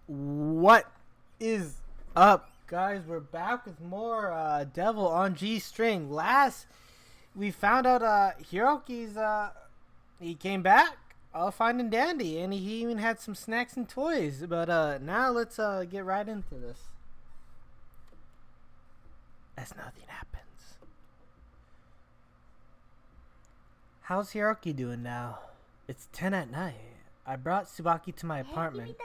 What is up, guys? We're back with more Devil on G String. Last we found out Hiroki's he came back all fine and dandy, and he even had some snacks and toys. But now let's get right into this as nothing happens. How's Hiroki doing now? It's 10 at night. I brought Tsubaki to my apartment.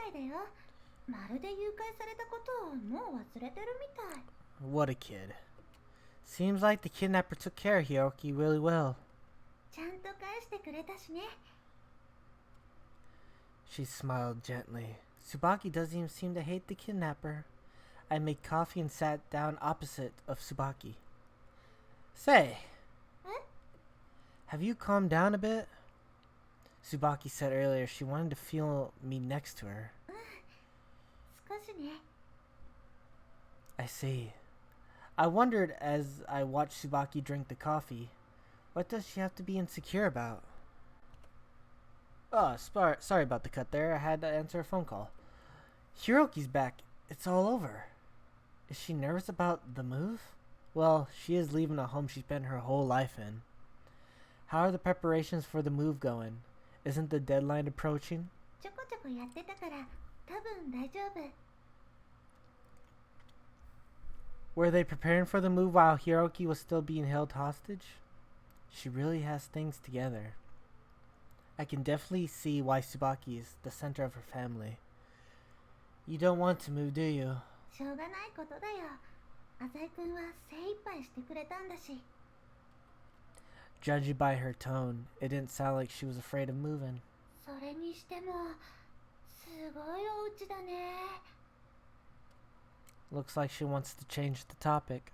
What a kid. Seems like the kidnapper took care of Hiroki really well. She smiled gently. Tsubaki doesn't even seem to hate the kidnapper. I made coffee and sat down opposite of Tsubaki. Say, have you calmed down a bit? Tsubaki said earlier she wanted to feel me next to her. I see. I wondered as I watched Tsubaki drink the coffee. What does she have to be insecure about? Oh, sorry about the cut there. I had to answer a phone call. Hiroki's back. It's all over. Is she nervous about the move? Well, she is leaving a home she spent her whole life in. How are the preparations for the move going? Isn't the deadline approaching? Were they preparing for the move while Hiroki was still being held hostage? She really has things together. I can definitely see why Tsubaki is the center of her family. You don't want to move, do you? Judging by her tone, it didn't sound like she was afraid of moving. Looks like she wants to change the topic.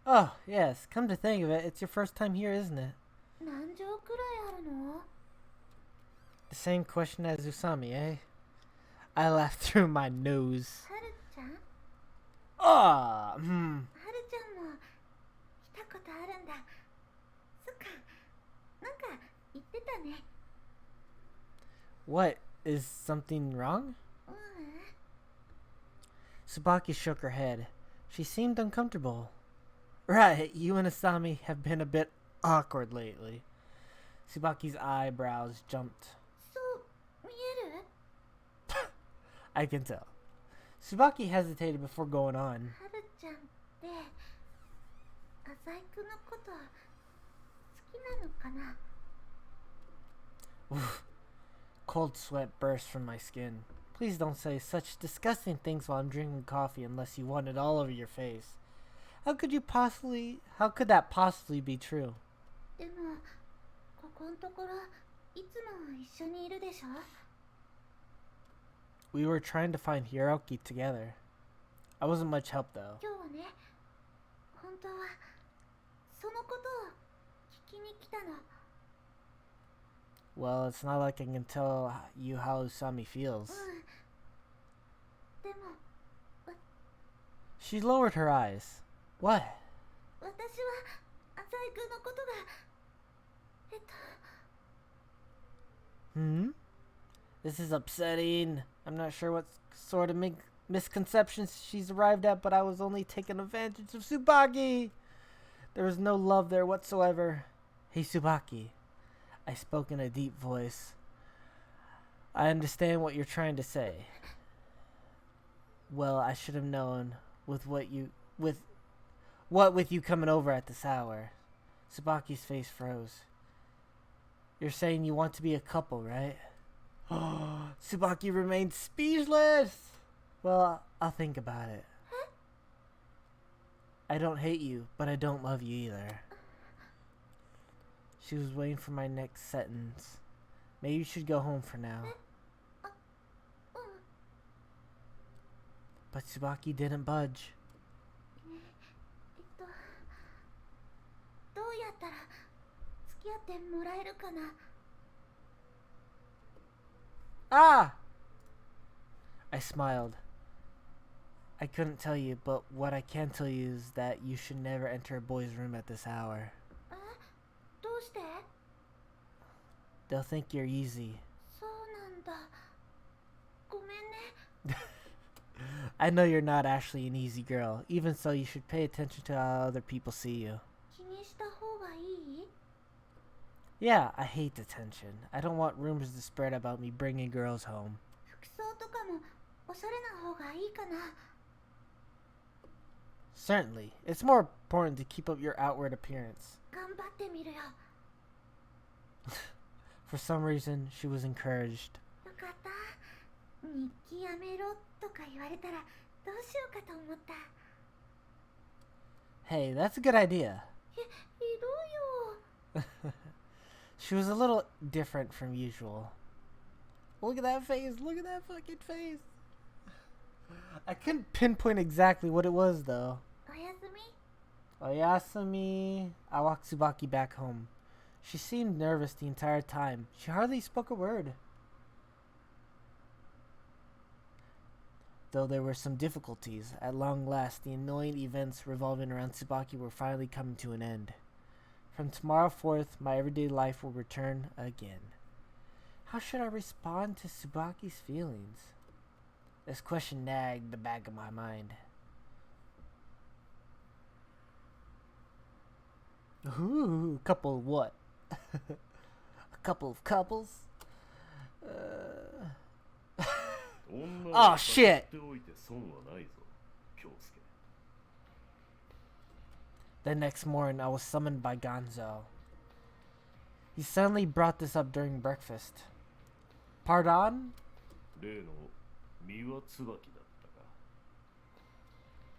Oh, yes, come to think of it, it's your first time here, isn't it? The same question as Usami, eh? I laughed through my nose. What? Is something wrong? Tsubaki shook her head. She seemed uncomfortable. Right, you and Usami have been a bit awkward lately. Tsubaki's eyebrows jumped. I can tell. Tsubaki hesitated before going on. Cold sweat burst from my skin. Please don't say such disgusting things while I'm drinking coffee unless you want it all over your face. How could that possibly be true? We were trying to find Hiroki together. I wasn't much help though. Well, it's not like I can tell you how Usami feels. She lowered her eyes. What? This is upsetting. I'm not sure what sort of misconceptions she's arrived at, but I was only taking advantage of Tsubaki. There was no love there whatsoever. Hey, Tsubaki. I spoke in a deep voice. I understand what you're trying to say. Well, I should have known with you coming over at this hour. Tsubaki's face froze. You're saying you want to be a couple, right? Tsubaki remained speechless. Well, I'll think about it. I don't hate you, but I don't love you either. She was waiting for my next sentence. Maybe you should go home for now. But Tsubaki didn't budge. Ah! I smiled. I couldn't tell you, but what I can tell you is that you should never enter a boy's room at this hour. They'll think you're easy. I know you're not actually an easy girl. Even so, you should pay attention to how other people see you. 気にした方がいい？ Yeah, I hate detention. I don't want rumors to spread about me bringing girls home. 服装とかもおしゃれな方がいいかな？ Certainly. It's more important to keep up your outward appearance. 頑張ってみるよ。 For some reason, she was encouraged. よかった。日記やめろとか言われたらどうしようかと思った。 Hey, that's a good idea. ひどいよ。 She was a little different from usual. Look at that face. Look at that fucking face. I couldn't pinpoint exactly what it was, though. おやすみ。 Oyasumi. I walked Tsubaki back home. She seemed nervous the entire time. She hardly spoke a word. Though there were some difficulties, at long last the annoying events revolving around Tsubaki were finally coming to an end. From tomorrow forth, my everyday life will return again. How should I respond to Tsubaki's feelings? This question nagged the back of my mind. Ooh, couple of what? A couple of couples? Oh shit! The next morning, I was summoned by Gonzo. He suddenly brought this up during breakfast. Pardon?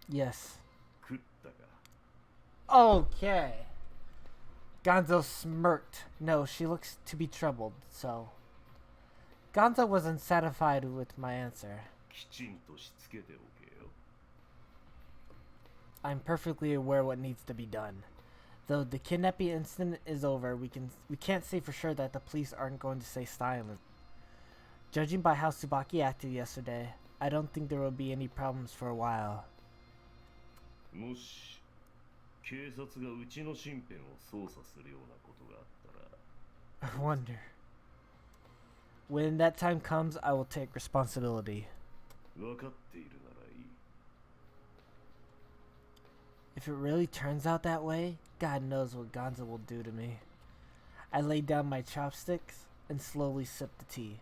Yes. Okay. Gonzo smirked. No, she looks to be troubled, so... Gonzo was unsatisfied with my answer. I'm perfectly aware what needs to be done. Though the kidnapping incident is over, we can't say for sure that the police aren't going to stay silent. Judging by how Tsubaki acted yesterday, I don't think there will be any problems for a while. I wonder. When that time comes, I will take responsibility. If it really turns out that way, God knows what Gonzo will do to me. I laid down my chopsticks and slowly sipped the tea.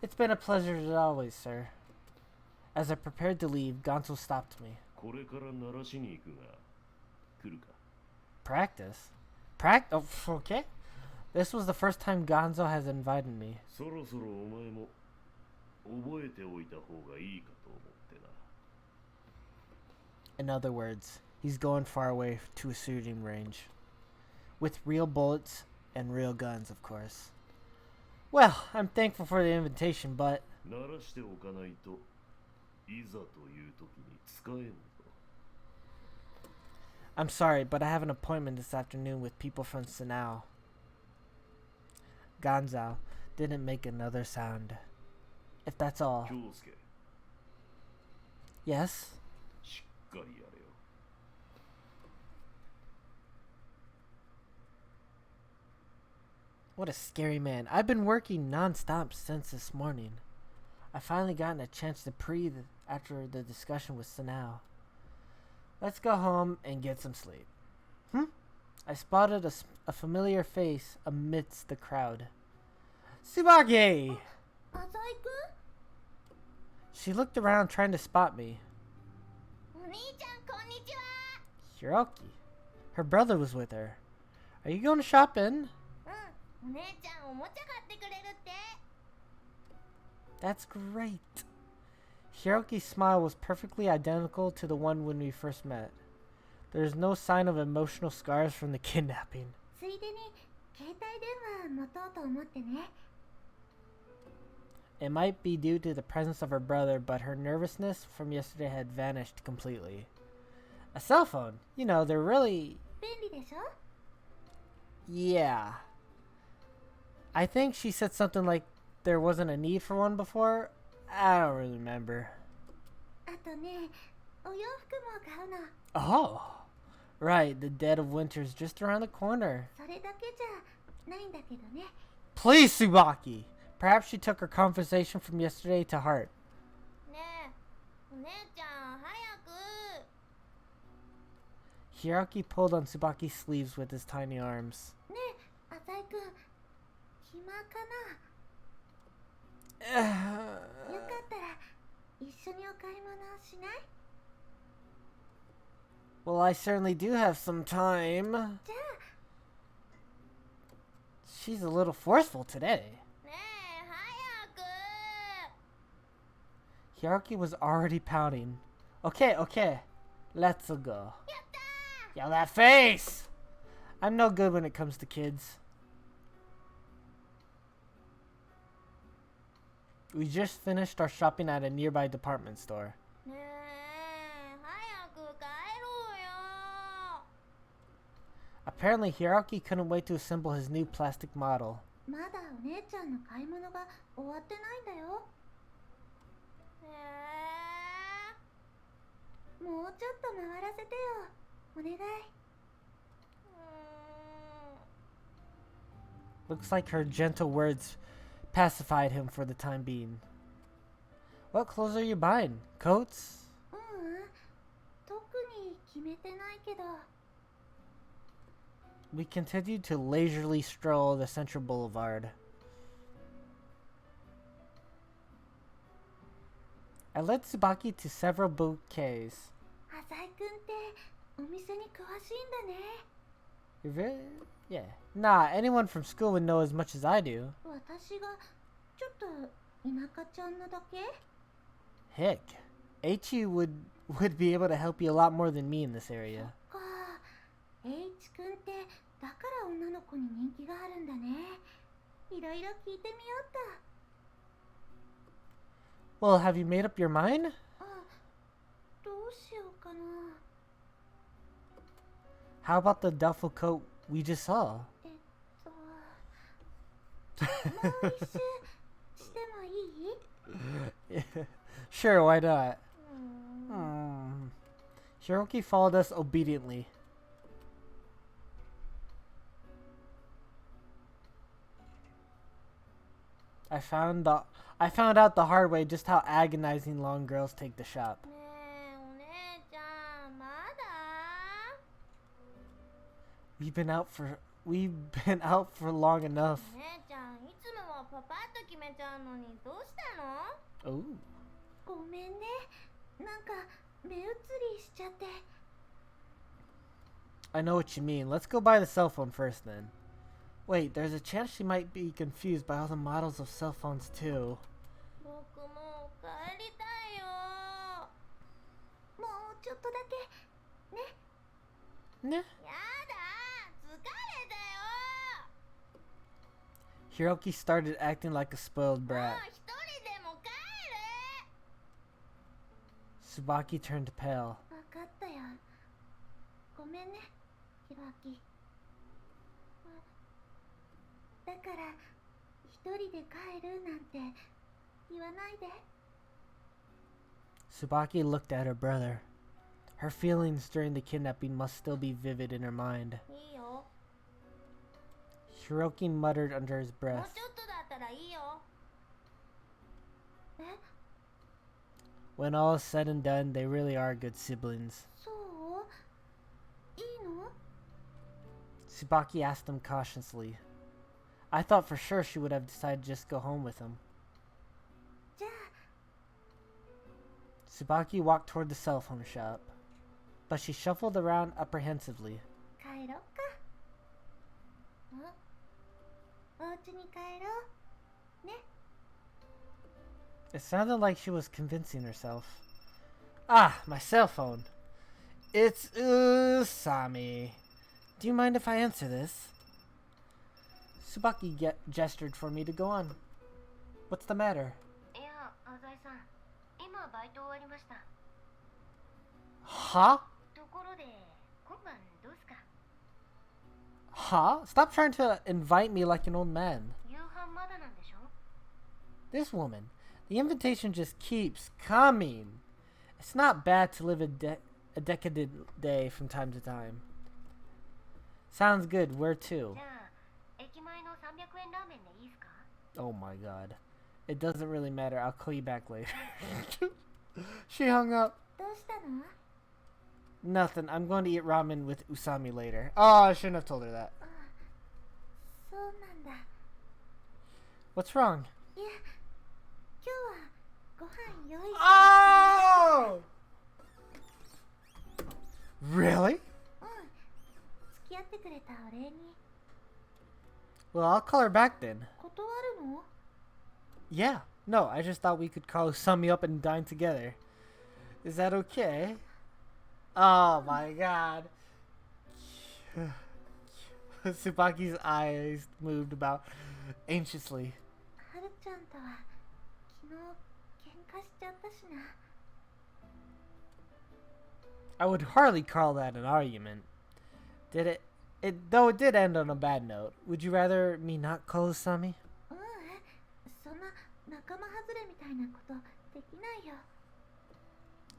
It's been a pleasure as always, sir. As I prepared to leave, Gonzo stopped me. Practice? Oh, okay. This was the first time Gonzo has invited me. In other words, he's going far away to a shooting range. With real bullets and real guns, of course. Well, I'm thankful for the invitation, but... I'm sorry, but I have an appointment this afternoon with people from Sanao. Gonzo didn't make another sound. If that's all. Yes? What a scary man. I've been working non-stop since this morning. I've finally gotten a chance to breathe after the discussion with Sanao. Let's go home and get some sleep. I spotted a familiar face amidst the crowd. Tsubaki! Azai-kun? She looked around trying to spot me. Hiroki. Her brother was with her. Are you going shopping? That's great. Hiroki's smile was perfectly identical to the one when we first met. There's no sign of emotional scars from the kidnapping. It might be due to the presence of her brother, but her nervousness from yesterday had vanished completely. A cell phone? You know, they're really... Yeah. I think she said something like there wasn't a need for one before. I don't really remember. Oh, right. The dead of winter's just around the corner. Please, Tsubaki. Perhaps she took her conversation from yesterday to heart. 姉ちゃん早く。 Hiroki pulled on Tsubaki's sleeves with his tiny arms. ねえ、浅井くん、暇かな。よかったら一緒にお買い物しない？ Well, I certainly do have some time. じゃあ。 She's a little forceful today. ねえ、早く。 Hiroki was already pouting. Okay, okay. Let's go. やったー。 Yo, that face! I'm no good when it comes to kids. We just finished our shopping at a nearby department store. ねえ、早く帰ろうよ。 Apparently, Hiroki couldn't wait to assemble his new plastic model. まだお姉ちゃんの買い物が終わってないんだよ。もうちょっと回らせてよ。お願い。Looks like her gentle words pacified him for the time being. What clothes are you buying? Coats? 特に決めてないけど。 We continued to leisurely stroll the central boulevard. I led Tsubaki to several bouquets. 浅井くんってお店に詳しいんだね。 You really? Yeah. Nah, anyone from school would know as much as I do. 私がちょっと田舎ちゃんなだけ？ Heck, H would be able to help you a lot more than me in this area. か、H くんってだから女の子に人気があるんだね。いろいろ聞いてみようっと。 Well, have you made up your mind? あ、どうしようかな。 How about the duffel coat we just saw? もう一周してもいい？ Sure, why not? Hiroki followed us obediently. I found out the hard way just how agonizing long girls take to shop. ねえ、お姉ちゃん、まだ？ We've been out for long enough. 姉ちゃん、いつもはパパッと決めちゃうのにどうしたの？ Oh. ごめんね。なんか目移りしちゃって。 I know what you mean. Let's go buy the cell phone first then. Wait, there's a chance she might be confused by all the models of cell phones too. 僕も帰りたいよ。もうちょっとだけね。 Nah. やだ、疲れたよ。 Hiroki started acting like a spoiled もう brat. 一人でも帰る。 Tsubaki turned pale. 分かったよ。ごめんね、ひろあき。だから一人で帰るなんて言わないで。 Tsubaki looked at her brother. Her feelings during the kidnapping must still be vivid in her mind. いいよ。 Hiroki muttered under his もう breath. ちょっとだったらいいよ。え、 When all is said and done, they really are good siblings. そう？いいの？ Tsubaki asked him cautiously. I thought for sure she would have decided to just go home with him. じゃあ Tsubaki walked toward the cell phone shop, but she shuffled around apprehensively. 帰ろっか。お家に帰ろうね。 It sounded like she was convincing herself. Ah, my cell phone. It's Usami. Do you mind if I answer this? Tsubaki gestured for me to go on. What's the matter? いや、浅井さん、今バイト終わりました。 Huh? ところで、今晩どうすか？ Huh? Stop trying to invite me like an old man. 夕飯まだなんでしょ？ This woman. The invitation just keeps coming. It's not bad to live a decadent day from time to time. Sounds good. Where to? じゃあ、駅前の300円ラーメンでいいですか？ Oh my god. It doesn't really matter. I'll call you back later. She hung up. どうしたの？ Nothing. I'm going to eat ramen with Usami later. Oh, I shouldn't have told her that. そうなんだ。 What's wrong? いや、今日はご飯用意して。 Oh! Really? うん。付き合ってくれたお礼に。 Well, I'll call her back then. 断るの？ Yeah. No, I just thought we could call Usami up and dine together. Is that okay? Oh my god. Tsubaki's eyes moved about anxiously. はるちゃんとは昨日喧嘩しちゃったしな。 I would hardly call that an argument. Did it? Though it did end on a bad note. Would you rather me not call Usami? うん、そんな仲間外れみたいなことできないよ。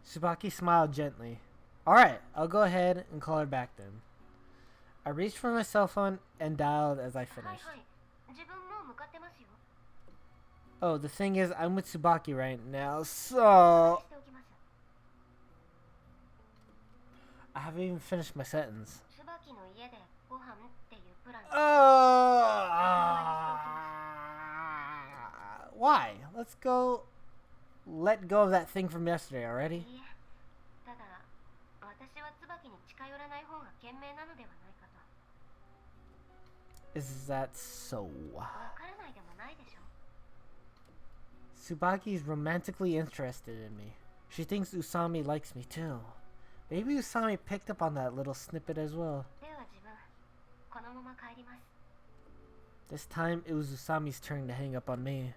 Tsubaki smiled gently. Alright, I'll go ahead and call her back then. I reached for my cell phone and dialed as I finished. はいはい。自分も向かってますよ。 Oh, the thing is, I'm with Tsubaki right now, so... しておきます。 I haven't even finished my sentence. 椿の家でご飯っていうプラン。 Why? Let's go... Let go of that thing from yesterday already. いいえ、ただ私は椿に近寄らない方が賢明なのではないかと。 Is that so? わからないでもないでしょ。 Tsubaki's romantically interested in me. She thinks Usami likes me too. Maybe Usami picked up on that little snippet as well. では自分このまま帰ります。 This time it was Usami's turn to hang up on me.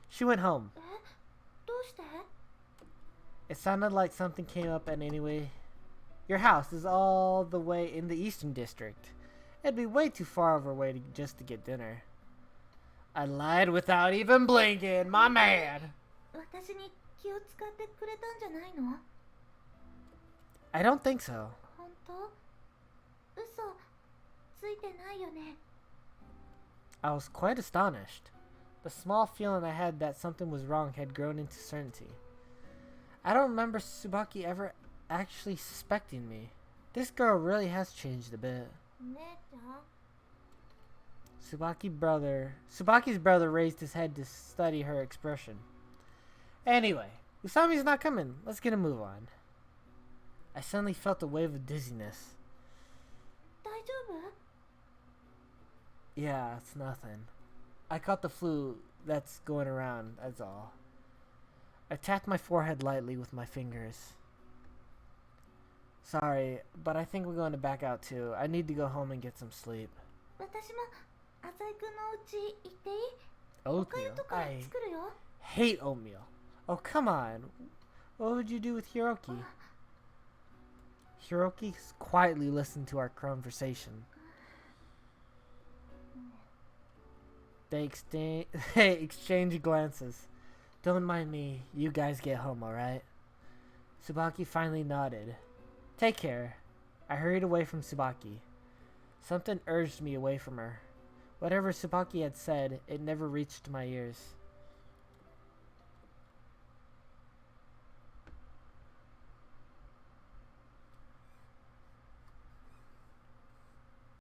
She went home. どうして？ It sounded like something came up, and anyway, your house is all the way in the Eastern District. It'd be way too far of a way just to get dinner. I lied without even blinking, my man. 私に気を使ってくれたんじゃないの？ I don't think so. 本当？嘘ついてないよね。 I was quite astonished. The small feeling I had that something was wrong had grown into certainty. I don't remember Tsubaki ever actually suspecting me. This girl really has changed a bit. 姉ちゃん。 Tsubaki's brother raised his head to study her expression. Anyway, Usami's not coming. Let's get a move on. I suddenly felt a wave of dizziness. 大丈夫？ Yeah, it's nothing. I caught the flu that's going around, that's all. I tapped my forehead lightly with my fingers. Sorry, but I think we're going to back out too. I need to go home and get some sleep. 私も浅井くんのお家行っていい？おかゆ Oatmeal? とか I 作るよ。 hate oatmeal. Oh, come on. What would you do with Hiroki? Hiroki quietly listened to our conversation. They exchange glances. Don't mind me. You guys get home, alright? Tsubaki finally nodded. Take care. I hurried away from Tsubaki. Something urged me away from her. Whatever Tsubaki had said, it never reached my ears.